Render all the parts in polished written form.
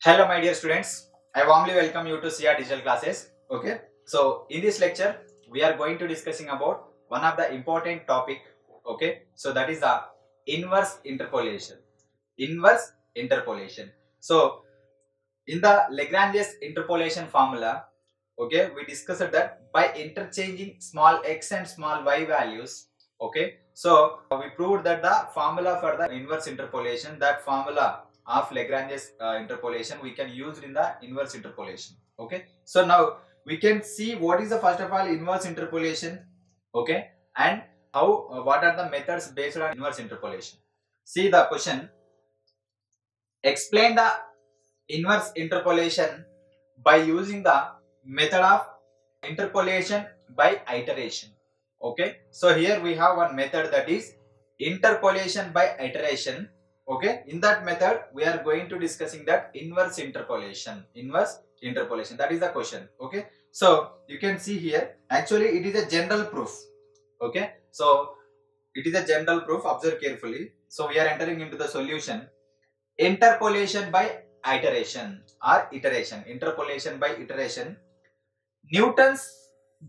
Hello, my dear students. I warmly welcome you to CR Digital Classes. Okay. So, in this lecture, we are going to discussing about one of the important topic. Okay. So, that is the inverse interpolation. Inverse interpolation. So, in the Lagrange's interpolation formula, okay, we discussed that by interchanging small x and small y values. Okay. So, we proved that the formula for the inverse interpolation, that formula of Lagrange's interpolation we can use in the inverse interpolation. Okay, so now we can see what is the first of all inverse interpolation. Okay, and how what are the methods based on inverse interpolation. See the question: explain the inverse interpolation by using the method of interpolation by iteration. Okay, so here we have one method, that is interpolation by iteration. Okay, in that method we are going to discussing that inverse interpolation. Inverse interpolation, that is the question. Okay, so you can see here, actually it is a general proof. Okay, so it is a general proof, observe carefully. So we are entering into the solution. Interpolation by iteration or iteration. Interpolation by iteration. Newton's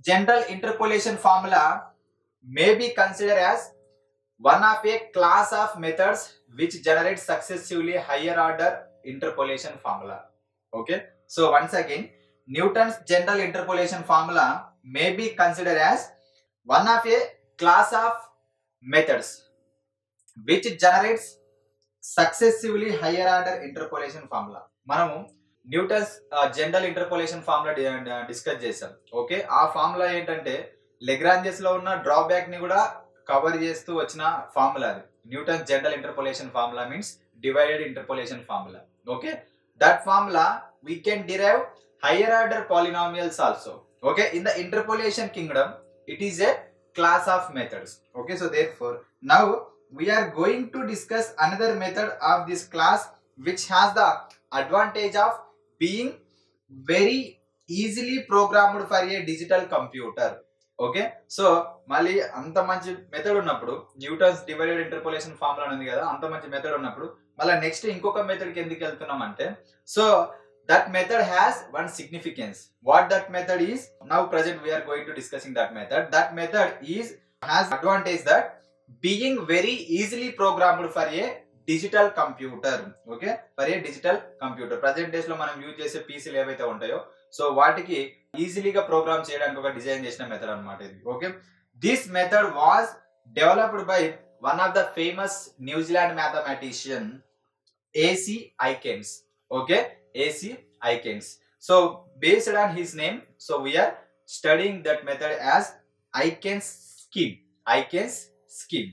general interpolation formula may be considered as one of a class of methods which generate successively higher order interpolation formula. Okay, so once again, Newton's general interpolation formula may be considered as one of a class of methods which generates successively higher order interpolation formula. మనము Newton's general interpolation formula discuss చేసాం. Okay, ఆ formula ఏంటంటే Lagrange's లో ఉన్న drawback ని కూడా cover చేస్తూ వచ్చిన ఫార్ములా అది. Newton's general interpolation formula means divided interpolation formula. Okay, that formula we can derive higher order polynomials also. Okay, in the interpolation kingdom it is a class of methods. Okay, so therefore now we are going to discuss another method of this class which has the advantage of being very easily programmed for a digital computer. Okay, so మళ్ళీ అంత మంచి method ఉన్నప్పుడు, Newton's divided interpolation formula ఉంది కదా, అంత మంచి method ఉన్నప్పుడు మళ్ళీ నెక్స్ట్ ఇంకొక మెథడ్ కి ఎందుకు వెళ్తున్నాం అంటే, so that method has one significance. What that method is, now present we are going to discussing that method. That method is has advantage that being very easily programmed for a digital computer. Okay, for a digital computer. Present days లో మనం use చేసే పీసీలు ఏవైతే ఉంటాయో, so వాటికి ఈజీలీగా programme చేయడానికి ఒక design చేసిన method అన్నమాట ఇది. Okay, this method was developed by one of the famous New Zealand mathematician AC Aikens. Okay, AC Aikens. So based on his name, so we are studying that method as Aikens scheme. Aikens scheme.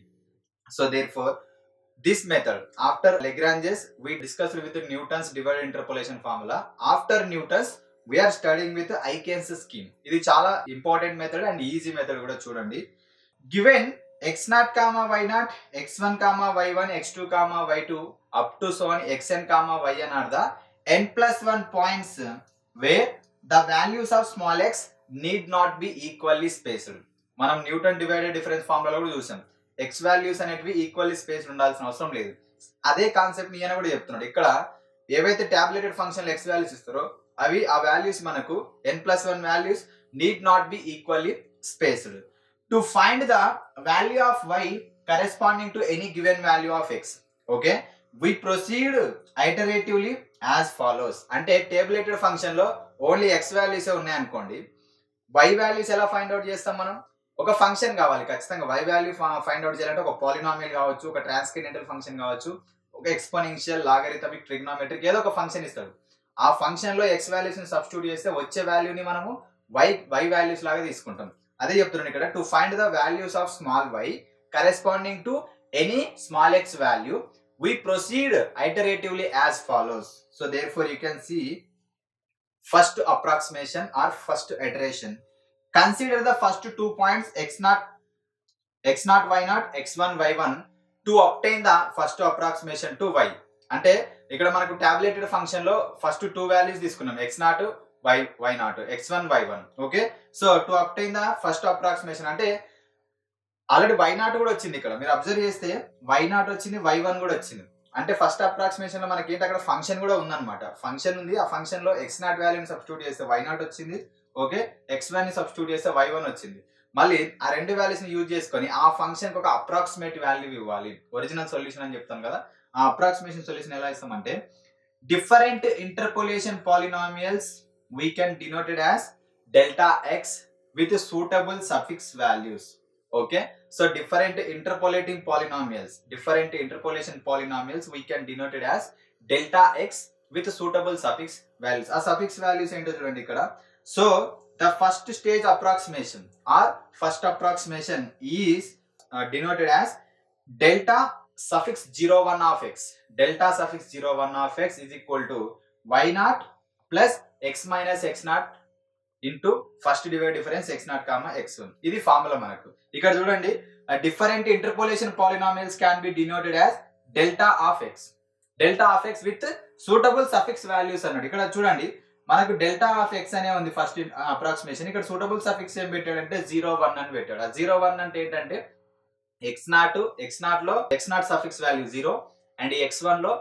So therefore, this method after Lagrange's we discussed with the Newton's divided interpolation formula. After Newton's we are studying with the Aikens scheme. ఇది చాలా important method and easy method కూడా చూడండి. Given x0, y0, x1, y1, x2, y2 up to so on xn, yn are the n plus 1 points where the values of small x need not be equally spaced. మనం Newton divided difference formula కూడా చూసాం. X values అనేటివి equally spaced ఉండాల్సిన అవసరం లేదు. అదే concept ఈయన కూడా చెప్తున్నాడు. ఇక్కడ ఏవైతే టాబ్యులేటెడ్ ఫంక్షన్ ఎక్స్ వాల్యూస్ ఇస్తారో అవి ఆ వాల్యూస్ మనకు n+1 values need not be equally spaced. To find the value of y corresponding to any given value of x. Okay, we proceed iteratively as follows. అంటే టేబులేటెడ్ ఫంక్షన్ లో only x values ఉన్నాయి అనుకోండి, y values ఎలా find out చేస్తాం మనం? ఒక function కావాలి ఖచ్చితంగా. y వాల్యూ ఫైండ్ అవుట్ చేయాలంటే ఒక పాలినామియల్ కావచ్చు, ఒక ట్రాన్స్కెండెంటల్ ఫంక్షన్ కావచ్చు, ఒక ఎక్స్పోనెన్షియల్, లాగరిథమిక్, ట్రిగ్నోమెట్రిక్ ఏదో ఒక ఫంక్షన్ ఇస్తాడు. ఆ ఫంక్షన్ లో x వాల్యూస్ ని సబ్స్టిట్యూట్ చేస్తే వచ్చే వాల్యూని మనము y వాల్యూస్ లాగా తీసుకుంటాం. అదే చెప్తున్నాను ఇక్కడ, to find the values of small y corresponding to any small x value we proceed iteratively as follows. So therefore you can see first approximation or first iteration. Consider the first 2 points x0, y0, x1, y1 to obtain the first approximation to y. అంటే ఇక్కడ మనకు టాబ్యులేటెడ్ function లో first 2 values తీసుకున్నాం, x0, y0, x1, y1. Okay, so to obtain the first approximation అంటే already y0 కూడా వచ్చింది. ఇక్కడ మీరు అబ్జర్వ్ చేస్తే y0 వచ్చింది, y1 కూడా వచ్చింది. అంటే ఫస్ట్ అప్రాక్సిమేషన్ లో మనకి ఏంటి అక్కడ ఫంక్షన్ కూడా ఉందన్నమాట. ఫంక్షన్ ఉంది, ఆ ఫంక్షన్ లో x0 వాల్యూని సబ్స్టిట్యూట్ చేస్తే y0 వచ్చింది. ఓకే, x1 ని సబ్స్టిట్యూట్ చేస్తే y1 వచ్చింది. మళ్ళీ ఆ రెండు వాల్యూస్ ని యూజ్ చేసుకొని ఆ ఫంక్షన్ కి ఒక అప్రాక్సిమేట్ వాల్యూ ఇవ్వాలి. ఒరిజినల్ సొల్యూషన్ అని చెప్తాం కదా, ఆ అప్రాక్సిమేషన్ సొల్యూషన్ ఎలా ఇస్తామంటే different interpolation polynomials we can denote it as delta x with suitable suffix values. Okay, so different interpolating polynomials, different interpolation polynomials we can denote it as delta x with suitable suffix values. ఆ suffix values ఏంటో చూడండి ఇక్కడ. So the first stage approximation or first approximation is denoted as delta suffix 01 of x. Delta suffix 01 of x is equal to y0 plus x minus x0 into first divide difference x0 comma x1. ఇది formula మనకు. ఇక్కడ చూడండి, different interpolation polynomials can be denoted as delta of x. Delta of x with suitable suffix values అన్నాడు. ఇక్కడ చూడండి మనకు delta of x అనే ఉంది ఫస్ట్ అప్రాక్సిమేషన్. ఇక్కడ సూటబుల్ సఫిక్స్ ఏం పెట్టాడంటే 01 అని పెట్టాడు. ఆ 01 అంటే ఏంటంటే x0 లో x0 suffix value 0 and x1 లో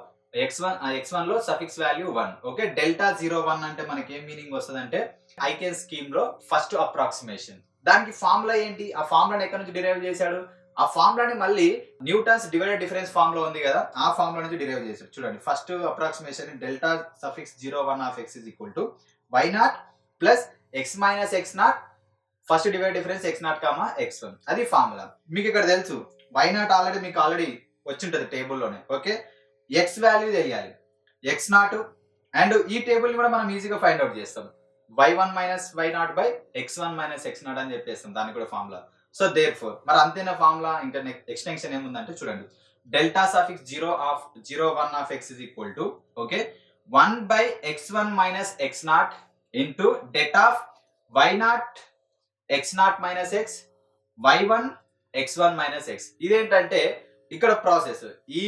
సఫిక్స్ వాల్యూ 1. ఓకే, డెల్టా 01 అంటే మనకి ఏం మీనింగ్ వస్తుంది అంటే ఐకెన్ స్కీమ్ లో ఫస్ట్ అప్రాక్సిమేషన్. దానికి ఫార్ములా ఏంటి, ఆ ఫార్ములాని ఎక్కడ నుంచి డిరైవ్ చేశాడు, ఆ ఫార్ములాని మళ్ళీ న్యూటన్స్ డివైడెడ్ డిఫరెన్స్ ఫార్ములా ఉంది కదా, ఆ ఫార్ములా నుంచి డిరైవ్ చేశాడు. చూడండి, first approximation delta suffix 01 of x is equal to y0 plus x minus x0 first divide difference x0 comma x1. అది ఫార్ములా. మీకు ఇక్కడ తెలుసు y0 ఆల్రెడీ మీకు వచ్చింటది టేబుల్లోనే. ఓకే, x వాల్యూ తెలియాలి x0, అండ్ ఈ టేబుల్ కూడా మనం ఈజీగా ఫైండ్ అవుట్ చేస్తాం. y1 minus y0 by x1 minus x0 అని చెప్పేస్తాం, దానికి కూడా ఫార్ములా. సో దేర్ ఫోర్ మరి అంతేనా ఫార్ములా, ఇంకా ఎక్స్టెన్షన్ ఏముందంటే చూడండి, delta suffix 01 of x is equal to okay 1 by x1 minus x0 into det of y0 x0 minus x y1 x1 minus x. ఇదేంటంటే ఇక్కడ ప్రాసెస్, ఈ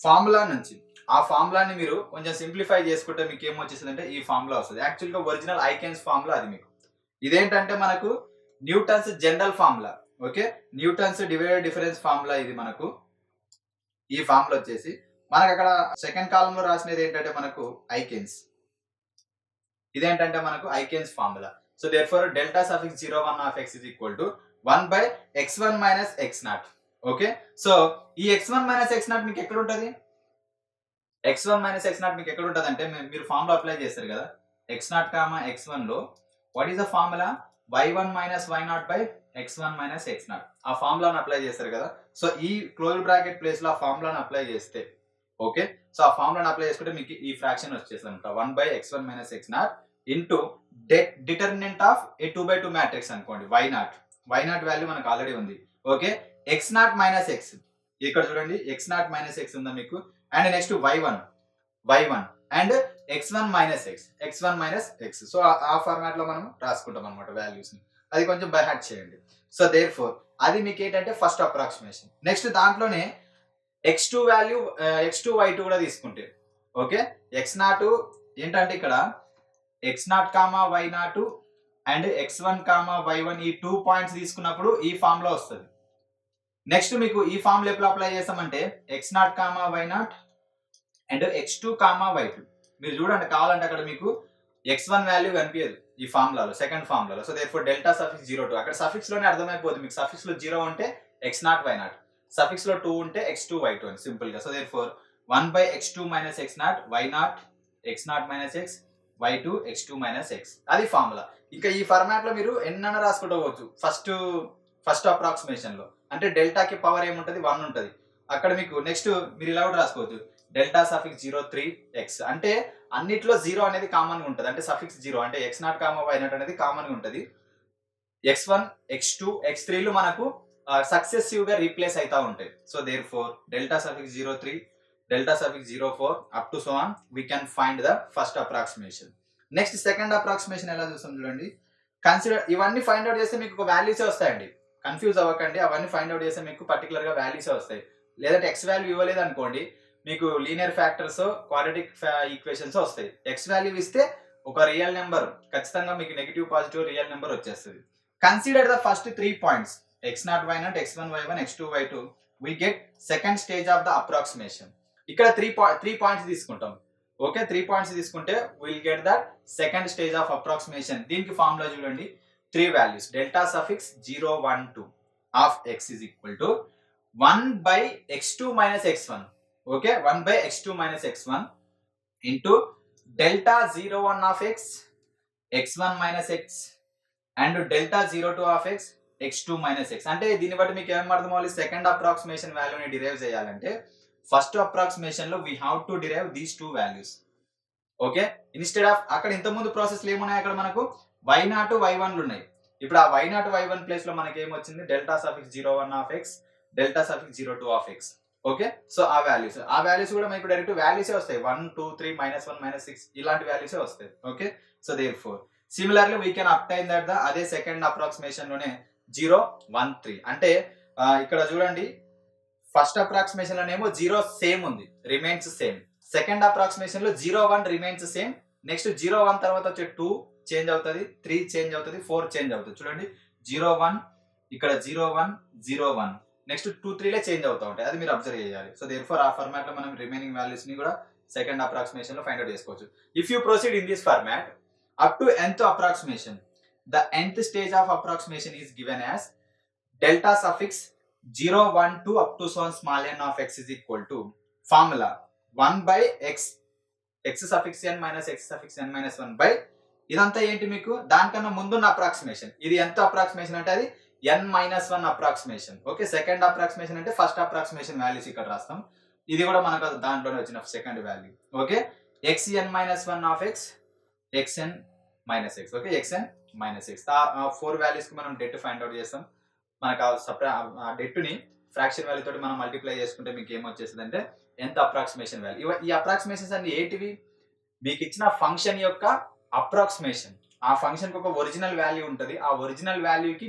ఫార్ములా నుంచి ఆ ఫార్ములాని మీరు కొంచెం సింప్లిఫై చేసుకుంటే మీకు ఏం వచ్చేసింది అంటే ఈ ఫార్ములా వస్తుంది. యాక్చువల్గా ఒరిజినల్ ఐకెన్స్ ఫార్ములా అది మీకు. ఇదేంటంటే మనకు Newton's general formula. Okay, Newton's divided difference formula ఇది మనకు. ఈ ఫార్ములా వచ్చేసి మనకు అక్కడ సెకండ్ కాలంలో రాసినది ఏంటంటే మనకు ఐకెన్స్. ఇదేంటంటే మనకు Aikens formula. So there four delta suffix 01 of x is equal to 1 by x1 minus x0. Okay, so ఈ x1 మైనస్ x0 మీకు ఎక్కడ ఉంటుంది, x1 మైనస్ x0 మీకు ఎక్కడ ఉంటుంది అంటే మీరు ఫార్ములా అప్లై చేస్తారు కదా, x0 కామా x1 లో what is the formula, y1 minus y0 by x1 minus x0. ఆ ఫార్ములాను అప్లై చేస్తారు కదా. సో ఈ క్లోజ్ బ్రాకెట్ ప్లేస్ లో ఆ ఫార్ములాను అప్లై చేస్తే ఓకే, సో ఆ ఫార్ములాను అప్లై చేసుకుంటే మీకు ఈ ఫ్రాక్షన్ వచ్చేస్తుంది అనమాట, 1 by x1 minus x0 into determinant of A 2/2 matrix అనుకోండి, y0 వాల్యూ మనకు ఆల్రెడీ ఉంది. ఓకే, x0 మైనస్ x, ఇక్కడ చూడండి x0 మైనస్ x ఉందా మీకు, and next y1 and x1 minus x. So ఆ ఫార్మాట్ లో మనం రాసుకుంటాం అనమాట వాల్యూస్ ని. అది కొంచెం బై హార్ట్ చేయండి. సో దేర్ ఫోర్ అది మీకు ఏంటంటే ఫస్ట్ అప్రాక్సిమేషన్. నెక్స్ట్ దాంట్లోనే x2 వాల్యూ x2 y2 కూడా తీసుకుంటే ఓకే, x0 ఏంటంటే ఇక్కడ x0 comma y0 and x1 comma y1 ఈ 2 పాయింట్స్ తీసుకున్నప్పుడు ఈ ఫామ్ లో వస్తుంది. నెక్స్ట్ మీకు ఈ ఫామ్ ఎప్పుడు అప్లై చేస్తామంటే x0 comma y0 and x2 comma y2. మీరు చూడండి కావాలంటే అక్కడ మీకు x1 వాల్యూ కనిపించదు ఈ ఫార్ములాలో, సెకండ్ ఫార్ములాలో. సో దేర్ఫోర్ డెల్టా సఫిక్స్ 02, అక్కడ సఫిక్స్ లోనే అర్థమైపోతుంది మీకు. సఫిక్స్ లో 0 ఉంటే x0 y0, సఫిక్స్ లో 2 ఉంటే x2 y2 అని సింపుల్ గా. So therefore 1 by x2 minus x0 y0 x0 minus x y2 x2 minus x. అది ఫార్ములా. ఇంకా ఈ ఫార్మాట్ లో మీరు ఎన్నైనా రాసుకోవచ్చు ఫస్ట్ అప్రాక్సిమేషన్ లో. అంటే డెల్టాకి పవర్ ఏముంటది, 1 ఉంటది అక్కడ మీకు. నెక్స్ట్ మీరు ఇలా కూడా రాసుకోవచ్చు, డెల్టా సఫిక్స్ 03x, అంటే అన్నిట్లో 0 అనేది కామన్ గా ఉంటది. అంటే సఫిక్స్ 0 అంటే x0 కామా y0 అనేది కామన్ గా ఉంటది. x1 x2 x3 లు మనకు సక్సెసివ్ గా రీప్లేస్ అవుతా ఉంటాయి. So there four delta suffix 03 delta suffix 04 up to so on we can find the first approximation. Next second approximation ఎలా చూస్తాం చూడండి. కన్సిడర్ ఇవన్నీ ఫైండ్ అవుట్ చేస్తే మీకు వాల్యూసే వస్తాయండి, కన్ఫ్యూజ్ అవ్వకండి. అవన్నీ ఫైండ్ అవుట్ చేస్తే మీకు పర్టికులర్ గా వాల్యూసే వస్తాయి. లేదంటే ఎక్స్ వాల్యూ ఇవ్వలేదు అనుకోండి, మీకు లీనియర్ ఫ్యాక్టర్స్ క్వాడ్రాటిక్ ఈక్వేషన్స్ వస్తాయి. ఎక్స్ వాల్యూ ఇస్తే ఒక రియల్ నెంబర్ ఖచ్చితంగా మీకు నెగిటివ్ పాజిటివ్ రియల్ నెంబర్ వచ్చేస్తుంది. Consider the first 3 points x0 y0 x1 y1 x2 y2 we get second stage of the approximation. ఇక్కడ త్రీ పాయింట్స్ తీసుకుంటాం. Okay, 3 points తీసుకుంటే will get that second stage of approximation. దీనికి formula చూడండి, 3 values delta suffix 0 1 2 of x is equal to 1 by x2 minus x1. Okay, 1 by x2 minus x1 into delta 0 1 of x, x1 minus x and delta 0 2 of x, x2 minus x. అంటే దీన్ని బట్టి మీకు ఏం అర్థం అవ్వాలి, second approximation వాల్యూని derive చేయాలంటే first approximation లో we have to derive these 2 values. Okay, instead of అక్కడ ఇంతకుముందు ప్రాసెస్లు ఏమున్నాయి, అక్కడ మనకు y0 y1లు ఉన్నాయి. ఇప్పుడు ఆ y0 y1 ప్లేస్ లో మనకి ఏమొచ్చింది, delta suffix 0 1 of x, delta suffix 0 2 of x. Okay, so ఆ వాల్యూస్ కూడా మనకి డైరెక్ట్ వాల్యూసే వస్తాయి, 1 2 3 -1 -6 ఇలాంటి వాల్యూసే వస్తాయి. Okay, so therefore similarly we can obtain that the అదే సెకండ్ అప్రాక్సిమేషన్ లోనే 0 1 3. అంటే ఇక్కడ చూడండి, ఫస్ట్ అప్రాక్సిమేషన్ లోనేమో 0 సేమ్ ఉంది, రిమైన్స్ సేమ్. సెకండ్ అప్రాక్సిమేషన్ లో 0 1 రిమైన్స్ సేమ్. నెక్స్ట్ 0 1 తర్వాత వచ్చే 2 చేంజ్ అవుతుంది, 3 చేంజ్ అవుతుంది, 4 చేంజ్ అవుతుంది. చూడండి 0 1 ఇక్కడ 0 1 0 1 నెక్స్ట్ 2 3 లే చేంజ్ అవుతా ఉంటాయి, అది మీరు అబ్జర్వ్ చేయాలి. సో దేర్ఫోర్ ఆ ఫార్మాట్ లో మనం రిమైనింగ్ వాల్యూస్ ని కూడా సెకండ్ అప్రాక్సిమేషన్ లో ఫైండ్ అవుట్ చేసుకోవచ్చు. If you proceed in this format up to nth approximation, the nth stage of approximation is given as delta suffix 0 1 2 up to so on small n of x is equal to formula 1 by x suffix n minus x suffix n minus 1 by ఇదంతా ఏంటి మీకు దానికన్నా ముందున్న approximation. ఇది ఎంత approximation అంటే అది n-1 approximation. Okay, second approximation అంటే ఫస్ట్ అప్రాక్సిమేషన్ వాల్యూస్ ఇక్కడ రాస్తాం. ఇది కూడా మనకు దాంట్లోనే వచ్చిన second value. Okay, xn-1 of x, xn minus x. Okay, xn minus x. ఆ 4 వాల్యూస్ కి మనం డెట్ ఫైండ్ అవుట్ చేస్తాం. మనకు ఆ డెట్ ని ఫ్రాక్షన్ వాల్యూ తోటి మనం మల్టిప్లై చేసుకుంటే మీకు ఏమొచ్చేస్తుంది అంటే ఎంత అప్రాక్సిమేషన్ వాల్యూ. ఈ అప్రాక్సిమేషన్స్ అన్ని ఏంటివి, మీకు ఇచ్చిన ఫంక్షన్ యొక్క అప్రాక్సిమేషన్. ఆ ఫంక్షన్ కి ఒక ఒరిజినల్ వాల్యూ ఉంటుంది, ఆ ఒరిజినల్ వాల్యూకి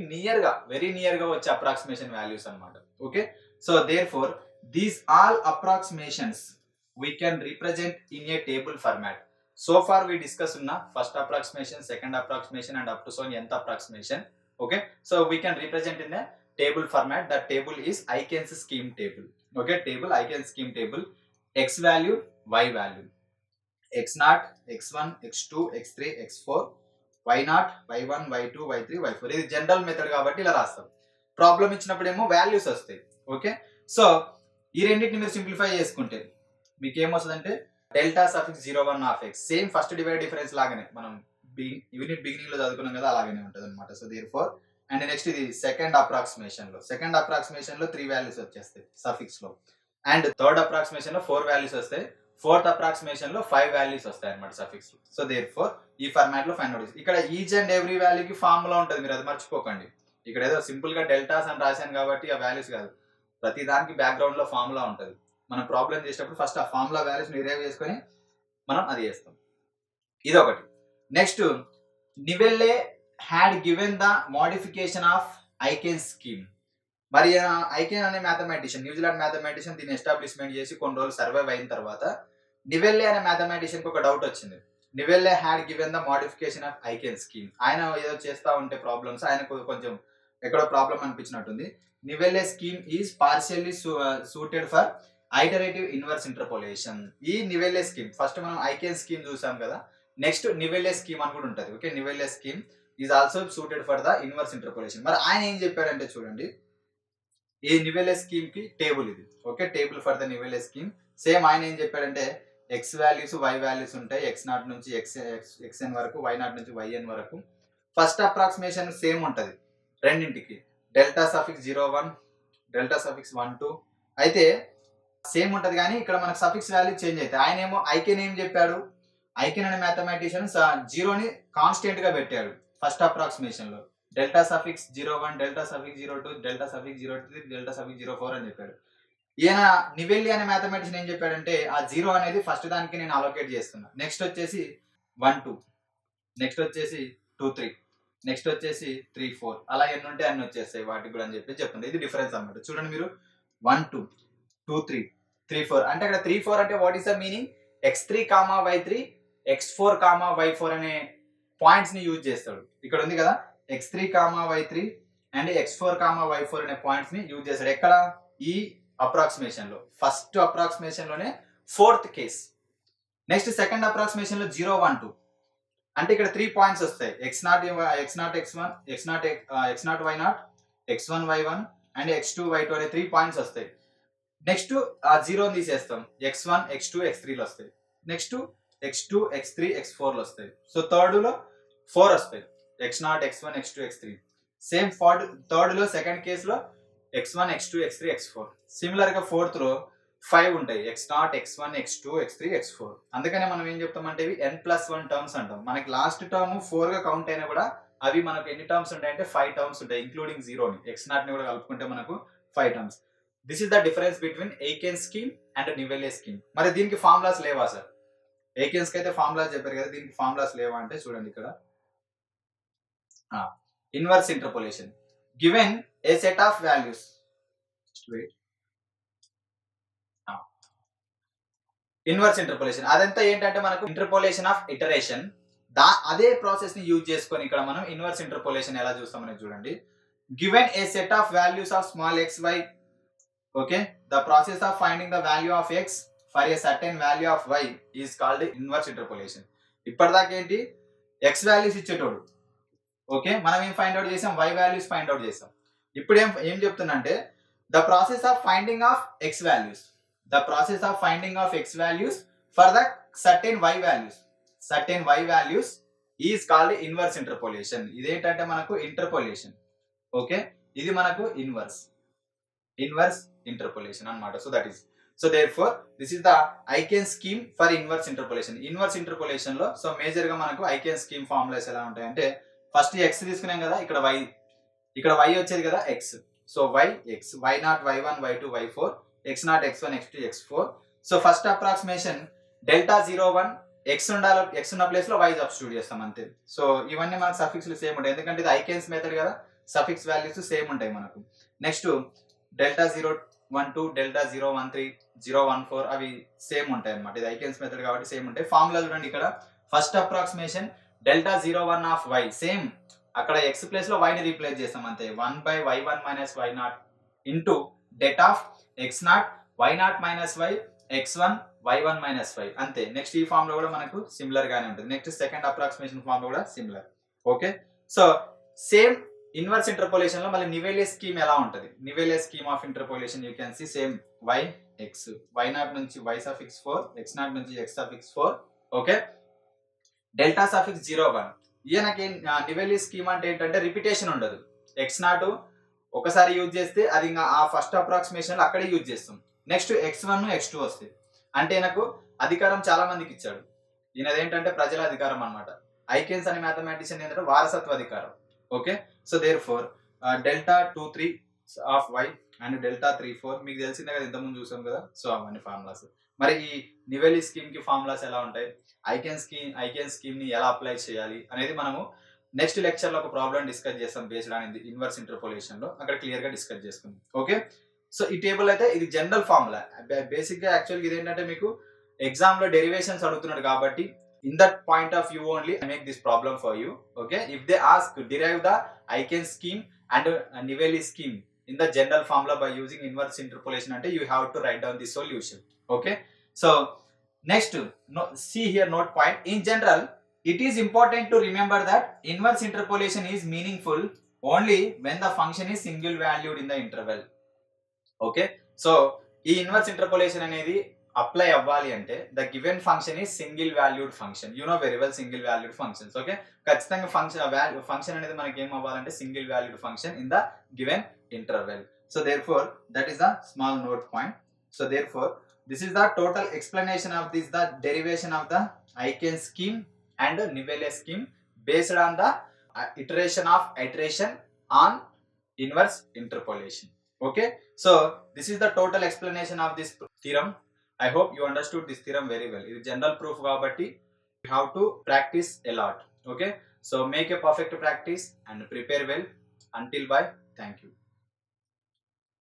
వెరీ నియర్ గా వచ్చే అప్రాక్సిమేషన్ వాల్యూస్ అన్నమాట. Okay, so therefore these all approximations we can represent in a table format. So far we discuss ఉన్న first approximation, second approximation and up to so nth approximation. Okay, so we can represent in the table format. That table is Eiken's scheme table. Okay, Eiken's scheme table. X value, Y value, x0, x1, x2, x3, x4, y0, y1, y2, y3, y4. ఇది general method కాబట్టి ఇలా రాస్తాం. Problem ఇచ్చినప్పుడు ఏమో values వస్తాయి. Okay, so ఈ రెండింటిని మీరు సింప్లిఫై చేసుకుంటే మీకు ఏమొస్తుందంటే delta suffix 0 1 of x same first divide difference లాగానే మనం యూనిట్ బిగినింగ్ లో చదువుకున్నాం కదా, అలాగనే ఉంటుంది అనమాట. సో దేర్ఫోర్ అండ్ నెక్స్ట్ ఇది సెకండ్ అప్రాక్సిమేషన్ లో 3 వాల్యూస్ వచ్చేస్తాయి సఫిక్స్ లో, అండ్ థర్డ్ అప్రాక్సిమేషన్ లో 4 వాల్యూస్ వస్తాయి, ఫోర్త్ అప్రాక్సిమేషన్ లో 5 వాల్యూస్ వస్తాయి అనమాట సఫిక్స్ లో. సో దేర్ఫోర్ ఈ ఫార్మాట్ లో ఫైండ్ అవుట్. ఇక్కడ ఈచ్ అండ్ ఎవ్రీ వాల్యూకి ఫార్ములా ఉంటుంది, మీరు అది మర్చిపోకండి. ఇక్కడ ఏదో సింపుల్ గా డెల్టాస్ అని రాశాను కాబట్టి ఆ వాల్యూస్ కాదు, ప్రతి దానికి బ్యాక్గ్రౌండ్ లో ఫార్ములా ఉంటుంది. మనం ప్రాబ్లం చేసేటప్పుడు ఫస్ట్ ఆ ఫార్ములా వాల్యూస్ డిరైవ్ చేసుకొని మనం అది చేస్తాం. ఇది ఒకటి. Next, Neville had given the modification of Aiken's scheme. మరి ఐకెన్ అనే మ్యాథమెటిషియన్, న్యూజిలాండ్ మ్యాథమెటిషియన్ దీన్ని ఎస్టాబ్లిష్మెంట్ చేసి కొన్ని రోజులు సర్వైవ్ అయిన తర్వాత నివెల్లే అనే మ్యాథమెటిషియన్ కి ఒక డౌట్ వచ్చింది. Neville had given the modification of Aiken scheme. ఆయన ఏదో చేస్తా ఉంటే ప్రాబ్లమ్స్ ఆయనకు కొంచెం ఎక్కడో ప్రాబ్లం అనిపించినట్టుంది. Neville scheme is partially suited for iterative inverse interpolation. ఈ నివెల్లే స్కీమ్ ఫస్ట్ మనం ఐకెన్ స్కీమ్ చూసాం కదా, నెక్స్ట్ నివెల్లే స్కీమ్ అని కూడా ఉంటుంది. Okay, Neville scheme is also suited for the inverse interpolation. మరి ఆయన ఏం చెప్పాడంటే చూడండి, ఈ నివెల్లే స్కీమ్ కి టేబుల్ ఇది. Okay, table for the Neville scheme. Same ఆయన ఏం చెప్పాడంటే x వాల్యూస్ y వాల్యూస్ ఉంటాయి, x0 నుంచి xn వరకు, y0 నుంచి yn వరకు. ఫస్ట్ అప్రాక్సిమేషన్ సేమ్ ఉంటుంది రెండింటికి, డెల్టా సఫిక్స్ 0 1, డెల్టా సఫిక్స్ 1 2 అయితే సేమ్ ఉంటది, కానీ ఇక్కడ మనకు సఫిక్స్ వాల్యూ చేంజ్ అవుతాయి. ఆయన ఏమో ఐకెన్ ఏం చెప్పాడు, ఐకెన్ అనే మ్యాథమెటిషియన్ 0ని కాన్స్టెంట్ గా పెట్టాడు ఫస్ట్ అప్రాక్సిమేషన్ లో. Delta suffix 0 1, delta suffix 0 2, delta suffix 0 3, delta suffix 0 4 అని చెప్పాడు. ఈయన నివెల్లే అనే మ్యాథమెటిషియన్ ఏం చెప్పాడంటే ఆ 0 అనేది ఫస్ట్ దానికి నేను అలోకేట్ చేస్తున్నా, నెక్స్ట్ వచ్చేసి 1 2, నెక్స్ట్ వచ్చేసి 2 3, నెక్స్ట్ వచ్చేసి 3 4, అలా ఎన్ని ఉంటే అన్ని వచ్చేస్తాయి వాటికి కూడా అని చెప్పి చెప్తుంది. ఇది డిఫరెన్స్ అన్నమాట. చూడండి మీరు 1 2 2 3 3 4 అంటే అక్కడ 3 4 అంటే what is the meaning, x3, y3, x4, y4 అనే పాయింట్స్ ని యూజ్ చేస్తాడు. ఇక్కడ ఉంది కదా x3, y3 and x4, y4 అనే పాయింట్స్ ని యూజ్ చేస్తాడు. ఎక్కడ, ఈ అప్రాక్సిమేషన్ లో, ఫస్ట్ అప్రాక్సిమేషన్ లోనే fourth case. Next second approximation లో 0 1 2 అంటే ఇక్కడ 3 పాయింట్స్ వస్తాయి. x0 x1 x0 y0 x1 y1 and x2 y2 అనే 3 పాయింట్స్ వస్తాయి. నెక్స్ట్ ఆ 0 తీసేస్తాం, x1 x2 x3 వస్తాయి. నెక్స్ట్ x2 x3 x4 వస్తాయి. సో థర్డ్ లో 4 వస్తాయి, x0 x1 x2 x3. Same third లో సెకండ్ కేస్ లో x1 x2 x3 x4. Similar గా ఫోర్త్ లో 5 ఉంటాయి, x0 x1 x2 x3 x4. అందుకనే మనం ఏం చెప్తామంటే ఇవి n+1 టర్మ్స్ అంటాం. మనకి లాస్ట్ టర్మ్ 4 గా కౌంట్ అయినా కూడా అవి మనకు ఎన్ని టర్మ్స్ ఉంటాయంటే 5 టర్మ్స్ ఉంటాయి, ఇంక్లూడింగ్ 0 ని, x0 ని కూడా కలుపుకుంటే మనకు 5 terms. This is the difference between Aiken scheme and Neville scheme. మరి దీనికి ఫార్ములాస్ లేవా సార్? ఎయికెన్స్ కి అయితే ఫార్ములాస్ చెప్పారు కదా, దీనికి ఫార్ములాస్ లేవా అంటే చూడండి ఇక్కడ. Inverse interpolation given a set of values. Inverse interpolation అదంతా ఏంటంటే మనకు ఇంటర్పోలేషన్ ఆఫ్ ఇటరేషన్. అదే ప్రాసెస్ ని యూజ్ చేసుకొని ఇక్కడ మనం ఇన్వర్స్ ఇంటర్పోలేషన్ ఎలా చూస్తామని చూడండి. Given a set of values of small x y, okay, the process of finding the value of x for a certain value of y is called inverse interpolation. ఇప్పటిదాకా ఏంటి, x values ఇచ్చేటోడు, okay, మనం ఏం find out చేసాం, y values find out చేసాం. ఇప్పుడు ఏం చెప్తున్నంటే the process of finding of x values, the process of finding of x values for the certain y values is called inverse interpolation. ఇదేంటంటే మనకు interpolation, okay, ఇది మనకు inverse interpolation అన్నమాట. So that is, so therefore this is the icon scheme for inverse interpolation. Inverse interpolation లో so major గా మనకు icon scheme formulas ఎలా ఉంటాయంటే, ఫస్ట్ x తీసుకున్నాం కదా, ఇక్కడ y వచ్చేది కదా x. So y x y0 y1 y2 y4 x0 x1 x2 x4. So first approximation delta 01 x ఉండాలి, x ఉన్న ప్లేస్ లో y సబ్స్టిట్యూట్ చేస్తాం అంతే. సో ఇవన్నీ మనకు సఫిక్స్ సేమ్ ఉంటాయి, ఎందుకంటే ఇది ఐకెన్స్ మెథడ్ కదా, సఫిక్స్ వాల్యూస్ సేమ్ ఉంటాయి మనకు. నెక్స్ట్ డెల్టా 012 డెల్టా 013 014 అవి సేమ్ ఉంటాయి అన్నమాట, ఇది ఐకెన్స్ మెథడ్ కాబట్టి సేమ్ ఉంటాయి. ఫార్ములా చూడండి ఇక్కడ, first approximation delta 01 of y, same అక్కడ x ప్లేస్ లో y ని రీప్లేస్ చేస్తాం అంతే, 1/y1 - y0 into det of x0 y0 - y x1 y1 - y అంతే. నెక్స్ట్ ఈ ఫామ్ లో కూడా మనకు సిమిలర్ గానే ఉంటుంది. నెక్స్ట్ సెకండ్ అప్రాక్సిమేషన్ ఫామ్ లో కూడా similar, okay. So same inverse interpolation లో మళ్ళీ నివెల్లే స్కీమ్ ఎలా ఉంటుంది, Neville scheme of interpolation you can see same y x y0 నుంచి y సఫిక్స్ 4 x0 నుంచి x suffix 4, okay, delta suffix 01. ఈయనకి నివెల్లే scheme అంటే ఏంటంటే రిపిటేషన్ ఉండదు, x0 ఒకసారి యూజ్ చేస్తే అది ఇంకా ఆ ఫస్ట్ అప్రాక్సిమేషన్ అక్కడే యూజ్ చేస్తాం. నెక్స్ట్ x1 x2 వస్తాయి. అంటే నాకు అధికారం చాలా మందికి ఇచ్చాడు, ఈయనది ఏంటంటే ప్రజల అధికారం అన్నమాట. ఐకెన్స్ అనే మ్యాథమెటిషియన్ ఏంటంటే వారసత్వ అధికారం, okay. So therefore delta 23 of y and delta 34 మీకు తెలిసిందే కదా, ఇంతకుముందు చూసాం కదా. సో అవన్నీ ఫార్ములాస్. మరి ఈ నివెల్లే స్కీమ్ కి ఫార్ములాస్ ఎలా ఉంటాయి, ఐకెన్ స్కీమ్ ని ఎలా అప్లై చేయాలి అనేది మనము నెక్స్ట్ లెక్చర్ లో ఒక ప్రాబ్లం డిస్కస్ చేస్తాం బేస్డ్ ఆన్ ఇన్వర్స్ ఇంటర్పోలేషన్ లో, అక్కడ క్లియర్ గా డిస్కస్ చేసుకుందాం, ఓకే. సో ఈ టేబుల్ అయితే ఇది జనరల్ ఫార్ములా, బేసిక్ గా యాక్చువల్ ఇది ఏంటంటే మీకు ఎగ్జామ్ లో డెరివేషన్స్ అడుగుతున్నాడు కాబట్టి in that point of view only I make this problem for you, okay. If they ask derive the Aiken scheme and Neville scheme in the general formula by using inverse interpolation ante you have to write down the solution, okay. So next, see here note point, in general it is important to remember that inverse interpolation is meaningful only when the function is single valued in the interval, okay. So ee inverse interpolation anedi apply అవ్వాలి అంటే the given function is single valued function, you know very well single valued functions, okay. ఖచ్చితంగా function అనేది మనకి ఏం అవ్వాలంటే single valued function in the given interval. So therefore that is a small note point. So therefore this is the total explanation of this, the derivation of the Eiken scheme and Nivelé scheme based on the iteration on inverse interpolation, okay. So this is the total explanation of this theorem. I hope you understood this theorem very well. It is general proof kabatti you have to practice a lot, okay. So make a perfect practice and prepare well. Until bye, thank you.